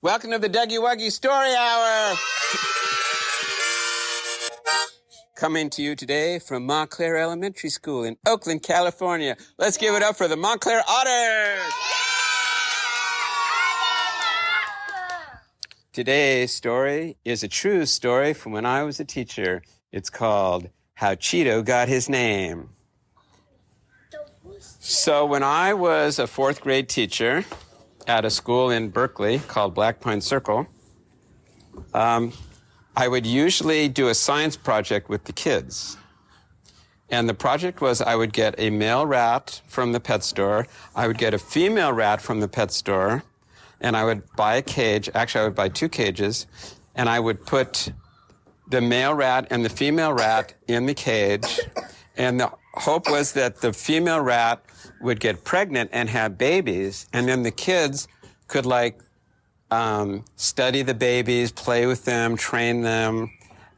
Welcome to the Dougie Wuggy Story Hour. Coming to you today from Montclair Elementary School in Oakland, California. Let's give it up for the Montclair Otters. Today's story is a true story from when I was a teacher. It's called How Cheeto Got His Name. So when I was a fourth grade teacher at a school in Berkeley called Black Pine Circle, I would usually do a science project with the kids. And the project was I would get a male rat from the pet store, I would get a female rat from the pet store, and I would buy a cage. Actually, I would buy 2 cages, and I would put the male rat and the female rat in the cage. And the hope was that the female rat would get pregnant and have babies, and then the kids could study the babies, play with them, train them,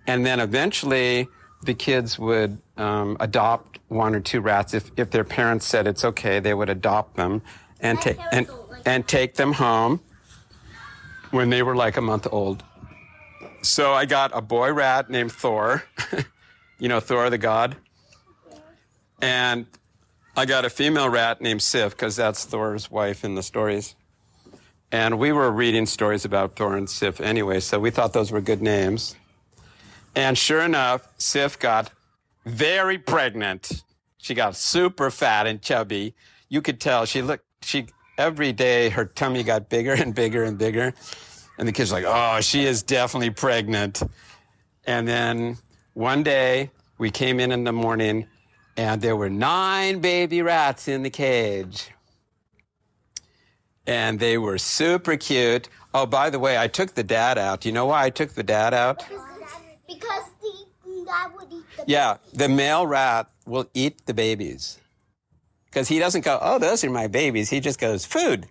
and then eventually the kids would adopt 1 or 2 rats. If their parents said it's okay, they would adopt them and take them home when they were like a month old. So I got a boy rat named Thor, you know Thor the god, and I got a female rat named Sif, because that's Thor's wife in the stories. And we were reading stories about Thor and Sif anyway, so we thought those were good names. And sure enough, Sif got very pregnant. She got super fat and chubby. You could tell every day her tummy got bigger and bigger and bigger. And the kids were like, oh, she is definitely pregnant. And then one day we came in the morning, and there were 9 baby rats in the cage. And they were super cute. Oh, by the way, I took the dad out. Do you know why I took the dad out? Because the dad would eat the babies. Yeah, the male rat will eat the babies. Because he doesn't go, oh, those are my babies. He just goes, food.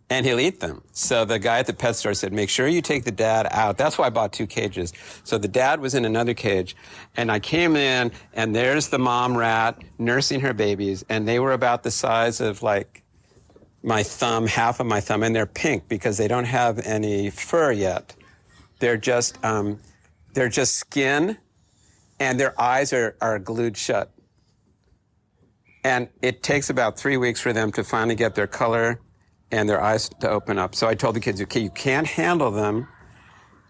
And he'll eat them. So the guy at the pet store said, make sure you take the dad out. That's why I bought 2 cages. So the dad was in another cage, and I came in, and there's the mom rat nursing her babies, and they were about the size of like my thumb, half of my thumb, and they're pink because they don't have any fur yet. They're just skin, and their eyes are glued shut. And it takes about 3 weeks for them to finally get their color and their eyes to open up. So I told the kids, okay, you can't handle them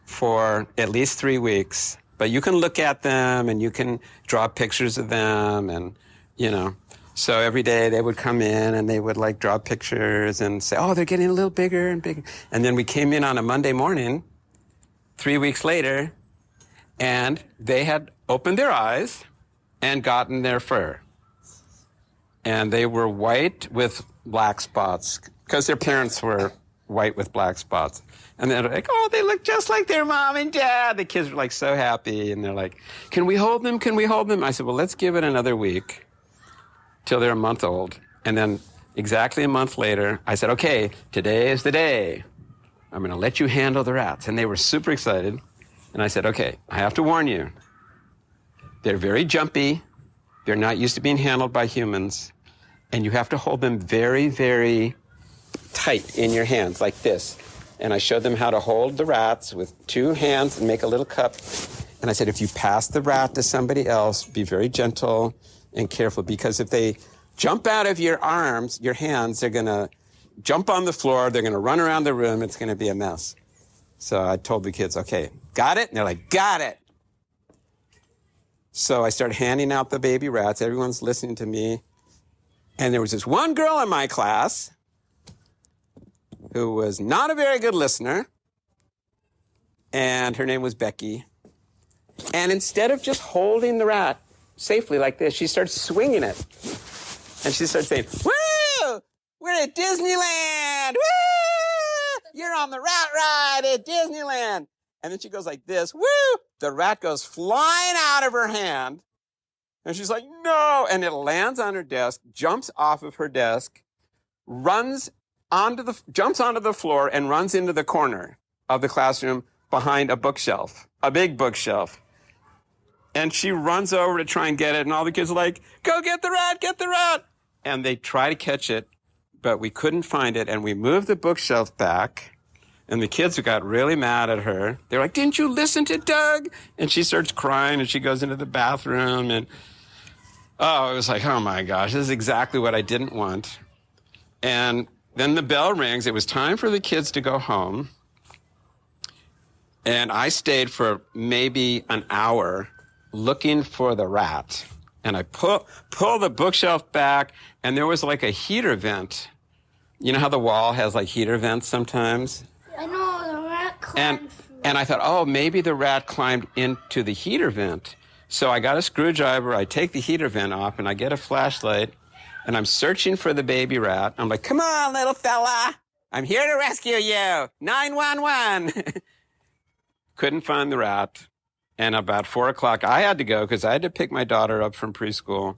for at least 3 weeks, but you can look at them and you can draw pictures of them, and, you know. So every day they would come in and they would draw pictures and say, oh, they're getting a little bigger and bigger. And then we came in on a Monday morning, 3 weeks later, and they had opened their eyes and gotten their fur. And they were white with black spots, because their parents were white with black spots. And they're like, oh, they look just like their mom and dad. The kids were so happy. And they're like, can we hold them? Can we hold them? I said, well, let's give it another week till they're a month old. And then exactly a month later, I said, okay, today is the day. I'm going to let you handle the rats. And they were super excited. And I said, okay, I have to warn you. They're very jumpy. They're not used to being handled by humans. And you have to hold them very, very tight in your hands, like this. And I showed them how to hold the rats with 2 hands and make a little cup. And I said, if you pass the rat to somebody else, be very gentle and careful, because if they jump out of your arms, your hands, they're going to jump on the floor, they're going to run around the room, it's going to be a mess. So I told the kids, okay, got it? And they're like, got it. So I started handing out the baby rats. Everyone's listening to me. And there was this one girl in my class who was not a very good listener, and her name was Becky. And instead of just holding the rat safely like this, she started swinging it. And she started saying, woo, we're at Disneyland, woo, you're on the rat ride at Disneyland. And then she goes like this, woo, the rat goes flying out of her hand. And she's like, no, and it lands on her desk, jumps off of her desk, jumps onto the floor and runs into the corner of the classroom behind a bookshelf, a big bookshelf. And she runs over to try and get it, and all the kids are like, go get the rat, get the rat. And they try to catch it, but we couldn't find it, and we moved the bookshelf back And the kids got really mad at her. They're like, didn't you listen to Doug? And she starts crying and she goes into the bathroom. And it was like, oh my gosh, this is exactly what I didn't want. And then the bell rings. It was time for the kids to go home. And I stayed for maybe an hour looking for the rat. And I pull the bookshelf back, and there was like a heater vent. You know how the wall has like heater vents sometimes? I know, the rat climbed and I thought, oh, maybe the rat climbed into the heater vent. So I got a screwdriver, I take the heater vent off, and I get a flashlight, and I'm searching for the baby rat. I'm like, come on, little fella. I'm here to rescue you. 911. Couldn't find the rat. And about 4 o'clock, I had to go because I had to pick my daughter up from preschool.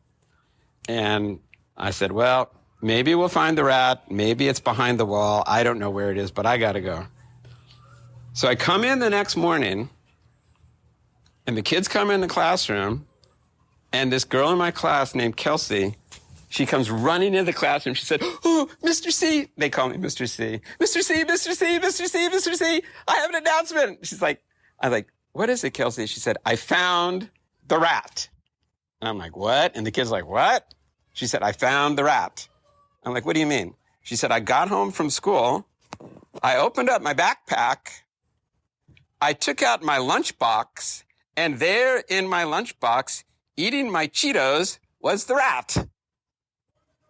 And I said, well, maybe we'll find the rat. Maybe it's behind the wall. I don't know where it is, but I got to go. So I come in the next morning, and the kids come in the classroom, and this girl in my class named Kelsey, she comes running into the classroom. She said, oh, Mr. C. They call me Mr. C. Mr. C, Mr. C, Mr. C, Mr. C. I have an announcement. She's like, I'm like, what is it, Kelsey? She said, I found the rat. And I'm like, what? And the kid's like, what? She said, I found the rat. I'm like, what do you mean? She said, I got home from school. I opened up my backpack. I took out my lunchbox. And there in my lunchbox, eating my Cheetos, was the rat.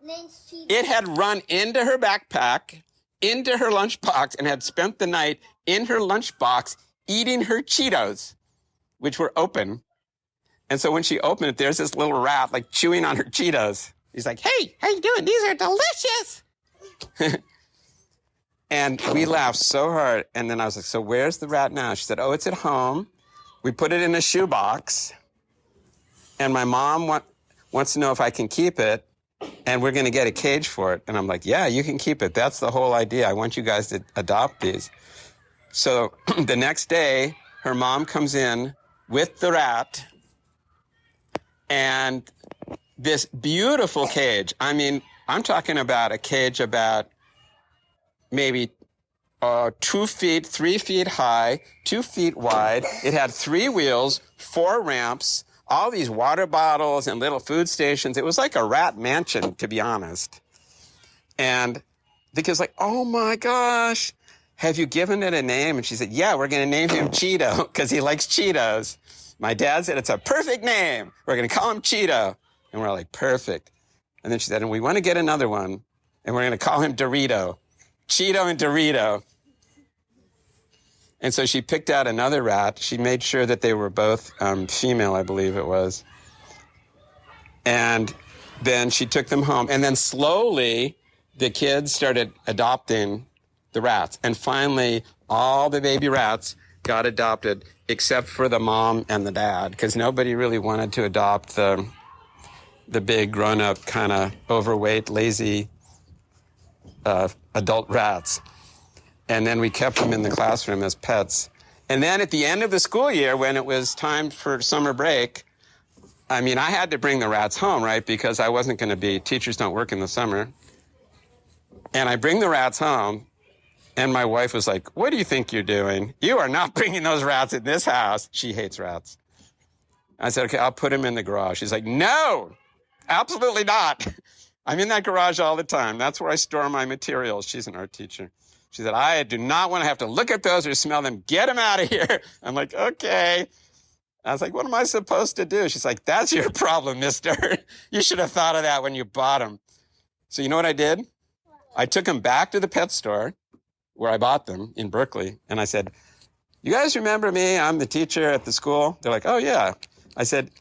Name's Cheeto. It had run into her backpack, into her lunchbox, and had spent the night in her lunchbox eating her Cheetos, which were open. And so when she opened it, there's this little rat like chewing on her Cheetos. He's like, hey, how you doing? These are delicious. And we laughed so hard. And then I was like, so where's the rat now? She said, oh, it's at home. We put it in a shoebox. And my mom wants to know if I can keep it. And we're going to get a cage for it. And I'm like, yeah, you can keep it. That's the whole idea. I want you guys to adopt these. So the next day, her mom comes in with the rat and this beautiful cage. I mean, I'm talking about a cage about maybe 2 feet, 3 feet high, 2 feet wide. It had 3 wheels, 4 ramps, all these water bottles and little food stations. It was like a rat mansion, to be honest. And the kid's like, oh my gosh, have you given it a name? And she said, yeah, we're going to name him Cheeto because he likes Cheetos. My dad said, it's a perfect name. We're going to call him Cheeto. And we're like, perfect. And then she said, and we want to get another one. And we're going to call him Dorito. Cheeto and Dorito. And so she picked out another rat. She made sure that they were both female, I believe it was. And then she took them home. And then slowly, the kids started adopting the rats. And finally, all the baby rats got adopted except for the mom and the dad, because nobody really wanted to adopt the big, grown-up, kind of overweight, lazy adult rats. And then we kept them in the classroom as pets. And then at the end of the school year, when it was time for summer break, I mean, I had to bring the rats home, right? Because I wasn't going to be, teachers don't work in the summer. And I bring the rats home, and my wife was like, what do you think you're doing? You are not bringing those rats in this house. She hates rats. I said, okay, I'll put them in the garage. She's like, no, absolutely not. I'm in that garage all the time. That's where I store my materials. She's an art teacher. She said, I do not want to have to look at those or smell them. Get them out of here. I'm like, okay. I was like, what am I supposed to do? She's like, that's your problem, mister. You should have thought of that when you bought them. So you know what I did? I took them back to the pet store where I bought them in Berkeley. And I said, you guys remember me? I'm the teacher at the school. They're like, oh, yeah. I said,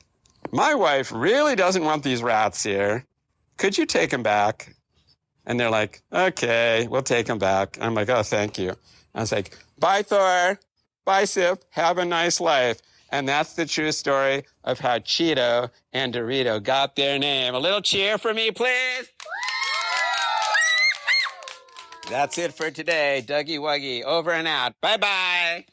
my wife really doesn't want these rats here. Could you take them back? And they're like, okay, we'll take them back. I'm like, oh, thank you. I was like, bye, Thor. Bye, Sip. Have a nice life. And that's the true story of how Cheeto and Dorito got their name. A little cheer for me, please. That's it for today. Dougie Wuggy, over and out. Bye-bye.